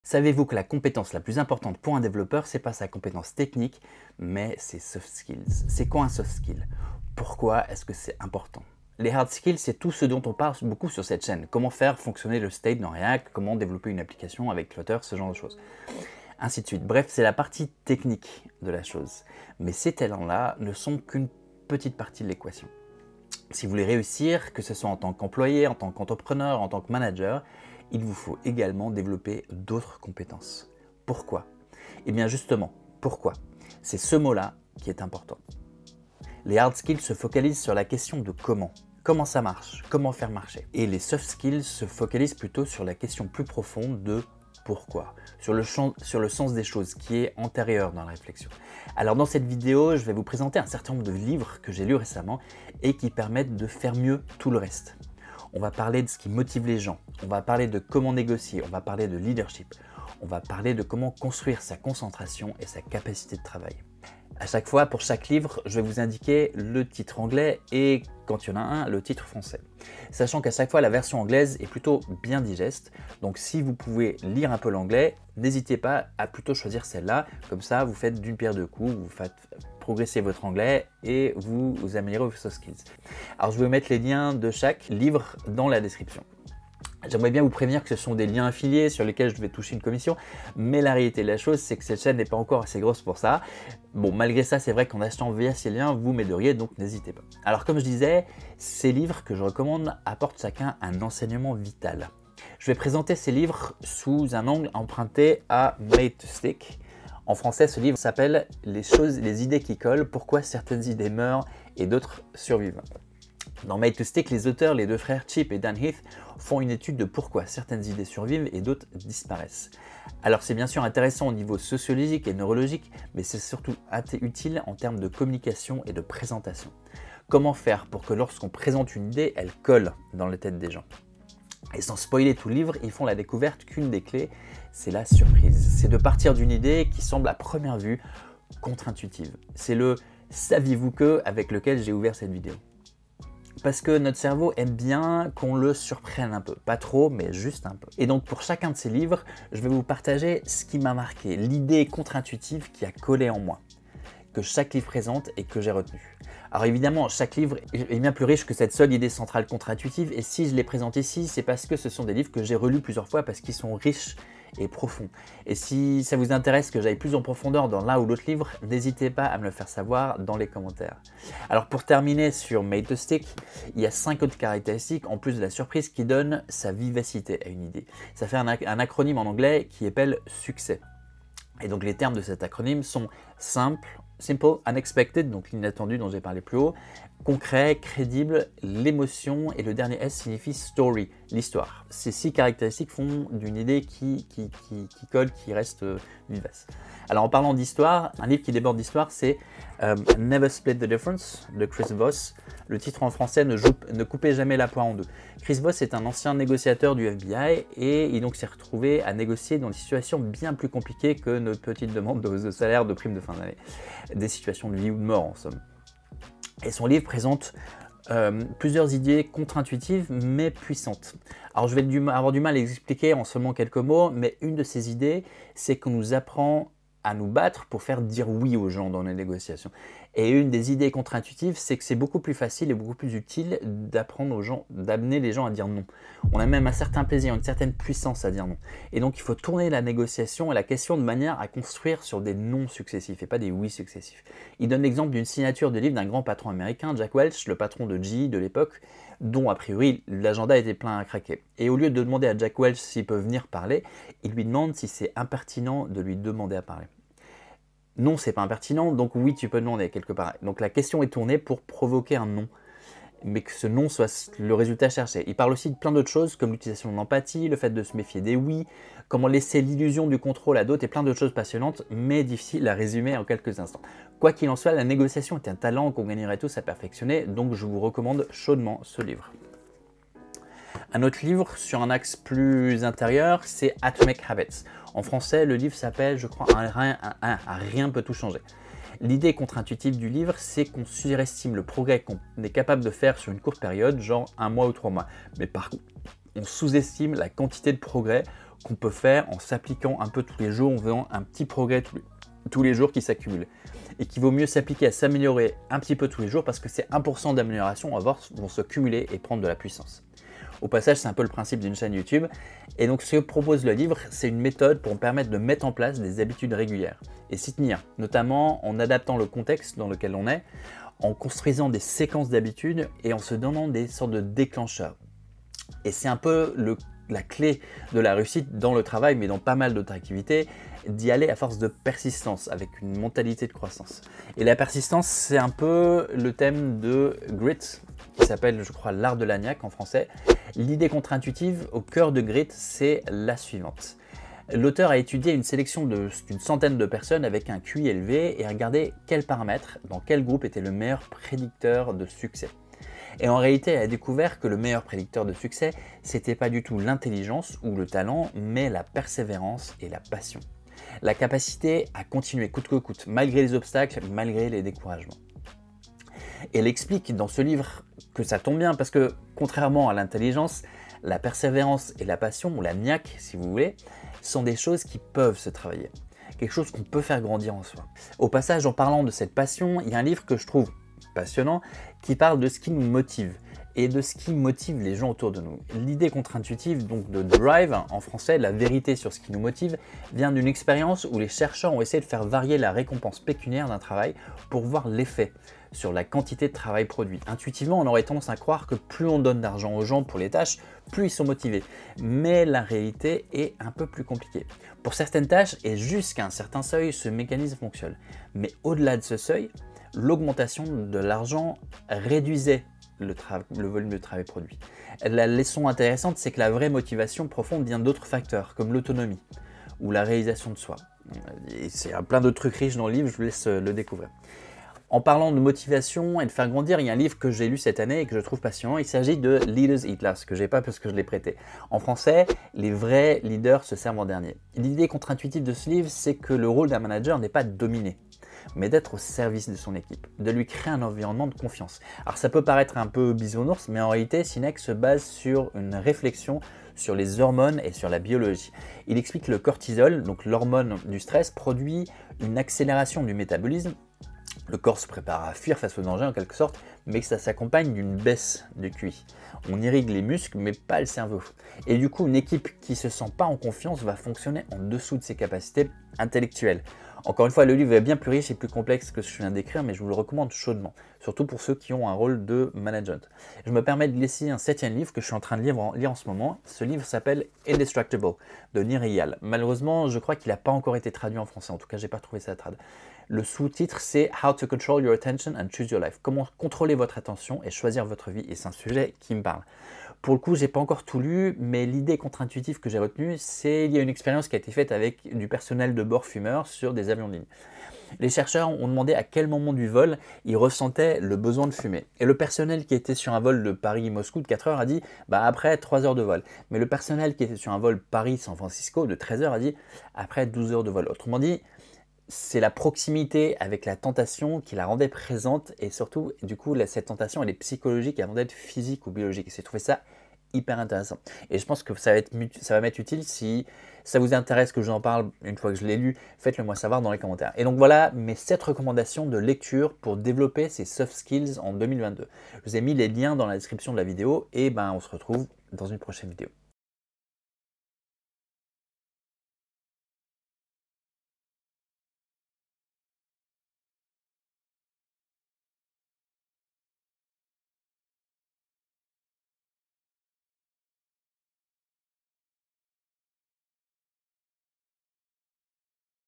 Savez-vous que la compétence la plus importante pour un développeur, c'est pas sa compétence technique, mais ses soft skills. C'est quoi un soft skill? Pourquoi est-ce que c'est important? Les hard skills, c'est tout ce dont on parle beaucoup sur cette chaîne. Comment faire fonctionner le state dans React, comment développer une application avec Flutter, ce genre de choses. Ainsi de suite. Bref, c'est la partie technique de la chose. Mais ces talents-là ne sont qu'une petite partie de l'équation. Si vous voulez réussir, que ce soit en tant qu'employé, en tant qu'entrepreneur, en tant que manager, il vous faut également développer d'autres compétences. Pourquoi? Eh bien justement, pourquoi? C'est ce mot-là qui est important. Les hard skills se focalisent sur la question de comment. Comment ça marche? Comment faire marcher? Et les soft skills se focalisent plutôt sur la question plus profonde de pourquoi, sur le sens des choses qui est antérieur dans la réflexion. Alors dans cette vidéo, je vais vous présenter un certain nombre de livres que j'ai lus récemment et qui permettent de faire mieux tout le reste. On va parler de ce qui motive les gens, on va parler de comment négocier, on va parler de leadership, on va parler de comment construire sa concentration et sa capacité de travail. À chaque fois, pour chaque livre, je vais vous indiquer le titre anglais et, quand il y en a un, le titre français. Sachant qu'à chaque fois, la version anglaise est plutôt bien digeste. Donc si vous pouvez lire un peu l'anglais, n'hésitez pas à plutôt choisir celle-là. Comme ça, vous faites d'une pierre deux coups, vous faites progresser votre anglais et vous améliorez vos soft skills. Alors je vais mettre les liens de chaque livre dans la description. J'aimerais bien vous prévenir que ce sont des liens affiliés sur lesquels je vais toucher une commission, mais la réalité de la chose, c'est que cette chaîne n'est pas encore assez grosse pour ça. Bon, malgré ça, c'est vrai qu'en achetant via ces liens, vous m'aideriez, donc n'hésitez pas. Alors comme je disais, ces livres que je recommande apportent chacun un enseignement vital. Je vais présenter ces livres sous un angle emprunté à Made to Stick. En français, ce livre s'appelle « Les idées qui collent, pourquoi certaines idées meurent et d'autres survivent ». Dans Made to Stick, les auteurs, les deux frères Chip et Dan Heath, font une étude de pourquoi certaines idées survivent et d'autres disparaissent. Alors c'est bien sûr intéressant au niveau sociologique et neurologique, mais c'est surtout utile en termes de communication et de présentation. Comment faire pour que lorsqu'on présente une idée, elle colle dans la tête des gens? Et sans spoiler tout le livre, ils font la découverte qu'une des clés, c'est la surprise. C'est de partir d'une idée qui semble à première vue contre-intuitive. C'est le « saviez-vous que » avec lequel j'ai ouvert cette vidéo. Parce que notre cerveau aime bien qu'on le surprenne un peu. Pas trop, mais juste un peu. Et donc pour chacun de ces livres, je vais vous partager ce qui m'a marqué, l'idée contre-intuitive qui a collé en moi, que chaque livre présente et que j'ai retenu. Alors évidemment, chaque livre est bien plus riche que cette seule idée centrale contre-intuitive, et si je les présente ici, c'est parce que ce sont des livres que j'ai relus plusieurs fois parce qu'ils sont riches et profonds. Et si ça vous intéresse que j'aille plus en profondeur dans l'un ou l'autre livre, n'hésitez pas à me le faire savoir dans les commentaires. Alors pour terminer sur Made to Stick, il y a 5 autres caractéristiques en plus de la surprise qui donnent sa vivacité à une idée. Ça fait un acronyme en anglais qui appelle succès. Et donc les termes de cet acronyme sont simple, unexpected, donc l'inattendu dont j'ai parlé plus haut, concret, crédible, l'émotion, et le dernier S signifie story, l'histoire. Ces 6 caractéristiques font d'une idée qui colle, qui reste vivace. Alors en parlant d'histoire, un livre qui déborde d'histoire, c'est Never Split the Difference de Chris Voss. Le titre en français, Ne coupez jamais la poire en deux. Chris Voss est un ancien négociateur du FBI et il donc s'est retrouvé à négocier dans des situations bien plus compliquées que nos petites demandes de salaire, de primes de fin d'année. Des situations de vie ou de mort en somme. Et son livre présente plusieurs idées contre-intuitives mais puissantes. Alors je vais avoir du mal à les expliquer en seulement quelques mots, mais une de ces idées, c'est qu'on nous apprend à nous battre pour faire dire oui aux gens dans les négociations. Et une des idées contre-intuitives, c'est que c'est beaucoup plus facile et beaucoup plus utile d'apprendre aux gens, d'amener les gens à dire non. On a même un certain plaisir, une certaine puissance à dire non. Et donc il faut tourner la négociation et la question de manière à construire sur des non successifs et pas des oui successifs. Il donne l'exemple d'une signature de livre d'un grand patron américain, Jack Welch, le patron de GE de l'époque, dont a priori l'agenda était plein à craquer. Et au lieu de demander à Jack Welch s'il peut venir parler, il lui demande si c'est impertinent de lui demander à parler. Non, c'est pas impertinent, donc oui, tu peux demander quelque part. Donc la question est tournée pour provoquer un non, mais que ce non soit le résultat cherché. Il parle aussi de plein d'autres choses, comme l'utilisation de l'empathie, le fait de se méfier des oui, comment laisser l'illusion du contrôle à d'autres, et plein d'autres choses passionnantes, mais difficiles à résumer en quelques instants. Quoi qu'il en soit, la négociation est un talent qu'on gagnerait tous à perfectionner, donc je vous recommande chaudement ce livre. Un autre livre sur un axe plus intérieur, c'est Atomic Habits. En français, le livre s'appelle, je crois, Rien peut tout changer. L'idée contre-intuitive du livre, c'est qu'on surestime le progrès qu'on est capable de faire sur une courte période, genre 1 mois ou 3 mois. Mais par contre, on sous-estime la quantité de progrès qu'on peut faire en s'appliquant un peu tous les jours, en faisant un petit progrès tous les jours qui s'accumulent. Et qu'il vaut mieux s'appliquer à s'améliorer un petit peu tous les jours parce que ces 1% d'amélioration vont se cumuler et prendre de la puissance. Au passage, c'est un peu le principe d'une chaîne YouTube. Et donc, ce que propose le livre, c'est une méthode pour me permettre de mettre en place des habitudes régulières et s'y tenir, notamment en adaptant le contexte dans lequel on est, en construisant des séquences d'habitudes et en se donnant des sortes de déclencheurs. Et c'est un peu la clé de la réussite dans le travail, mais dans pas mal d'autres activités, d'y aller à force de persistance, avec une mentalité de croissance. Et la persistance, c'est un peu le thème de Grit, qui s'appelle, je crois, l'art de l'agnac en français. L'idée contre-intuitive au cœur de Grit, c'est la suivante. L'auteur a étudié une sélection d'une centaine de personnes avec un QI élevé et a regardé quels paramètres, dans quel groupe était le meilleur prédicteur de succès. Et en réalité, elle a découvert que le meilleur prédicteur de succès, c'était pas du tout l'intelligence ou le talent, mais la persévérance et la passion. La capacité à continuer coûte que coûte, malgré les obstacles, malgré les découragements. Et elle explique dans ce livre que ça tombe bien parce que, contrairement à l'intelligence, la persévérance et la passion, ou la niaque si vous voulez, sont des choses qui peuvent se travailler. Quelque chose qu'on peut faire grandir en soi. Au passage, en parlant de cette passion, il y a un livre que je trouve passionnant qui parle de ce qui nous motive et de ce qui motive les gens autour de nous. L'idée contre-intuitive, donc de Drive, en français, la vérité sur ce qui nous motive, vient d'une expérience où les chercheurs ont essayé de faire varier la récompense pécuniaire d'un travail pour voir l'effet sur la quantité de travail produit. Intuitivement, on aurait tendance à croire que plus on donne d'argent aux gens pour les tâches, plus ils sont motivés. Mais la réalité est un peu plus compliquée. Pour certaines tâches et jusqu'à un certain seuil, ce mécanisme fonctionne. Mais au-delà de ce seuil, l'augmentation de l'argent réduisait le volume de travail produit. La leçon intéressante, c'est que la vraie motivation profonde vient d'autres facteurs, comme l'autonomie ou la réalisation de soi. Et c'est plein d'autres trucs riches dans le livre, je vous laisse le découvrir. En parlant de motivation et de faire grandir, il y a un livre que j'ai lu cette année et que je trouve passionnant. Il s'agit de Leaders Eat Last, que je n'ai pas parce que je l'ai prêté. En français, les vrais leaders se servent en dernier. L'idée contre-intuitive de ce livre, c'est que le rôle d'un manager n'est pas de dominer, mais d'être au service de son équipe, de lui créer un environnement de confiance. Alors ça peut paraître un peu bisounours, mais en réalité, Sinek se base sur une réflexion sur les hormones et sur la biologie. Il explique que le cortisol, donc l'hormone du stress, produit une accélération du métabolisme. Le corps se prépare à fuir face au danger en quelque sorte, mais que ça s'accompagne d'une baisse du QI. On irrigue les muscles, mais pas le cerveau. Et du coup, une équipe qui ne se sent pas en confiance va fonctionner en dessous de ses capacités intellectuelles. Encore une fois, le livre est bien plus riche et plus complexe que ce que je viens d'écrire, mais je vous le recommande chaudement, surtout pour ceux qui ont un rôle de management. Je me permets de laisser un 7e livre que je suis en train de lire en ce moment. Ce livre s'appelle Indestructible de Nir Eyal. Malheureusement, je crois qu'il n'a pas encore été traduit en français, en tout cas, je n'ai pas trouvé ça trad. Le sous-titre, c'est How to Control Your Attention and Choose Your Life. Comment contrôler votre attention et choisir votre vie. Et c'est un sujet qui me parle. Pour le coup, je n'ai pas encore tout lu, mais l'idée contre-intuitive que j'ai retenue, c'est qu'il y a une expérience qui a été faite avec du personnel de bord fumeur sur des avions de ligne. Les chercheurs ont demandé à quel moment du vol ils ressentaient le besoin de fumer. Et le personnel qui était sur un vol de Paris-Moscou de 4 heures a dit après 3 heures de vol. Mais le personnel qui était sur un vol Paris-San Francisco de 13 heures a dit après 12 heures de vol. Autrement dit, c'est la proximité avec la tentation qui la rendait présente et surtout, du coup, cette tentation, elle est psychologique avant d'être physique ou biologique. Et j'ai trouvé ça hyper intéressant. Et je pense que ça va m'être utile si ça vous intéresse que je vous en parle une fois que je l'ai lu. Faites-le moi savoir dans les commentaires. Et donc voilà mes 7 recommandations de lecture pour développer ces soft skills en 2022. Je vous ai mis les liens dans la description de la vidéo et on se retrouve dans une prochaine vidéo.